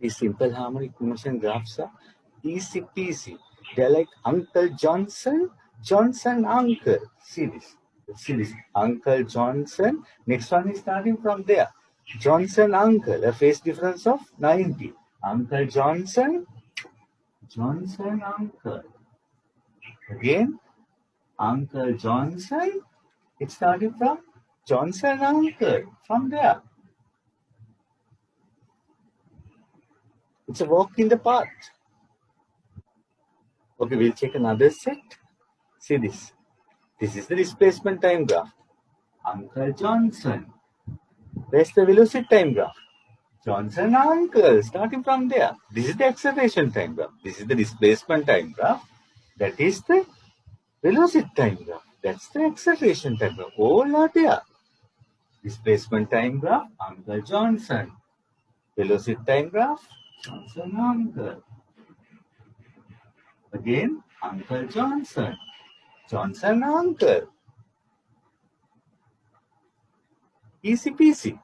These simple harmonic motion graphs are easy peasy. They're like Uncle Johnson, Johnson Uncle. See this. See this. Uncle Johnson. Next one is starting from there. Johnson Uncle. A phase difference of 90. Uncle Johnson, Johnson Uncle. Again, Uncle Johnson. It's starting from Johnson Uncle. From there. It's a walk in the park. Okay, we'll check another set. See this. This is the displacement time graph. Uncle Johnson. Where's the velocity time graph? Johnson Uncle. Starting from there. This is the acceleration time graph. This is the displacement time graph. That is the velocity time graph. That's the acceleration time graph. All are there. Displacement time graph, Uncle Johnson. Velocity time graph, Johnson Uncle. Again, Uncle Johnson. Johnson Uncle. Easy peasy.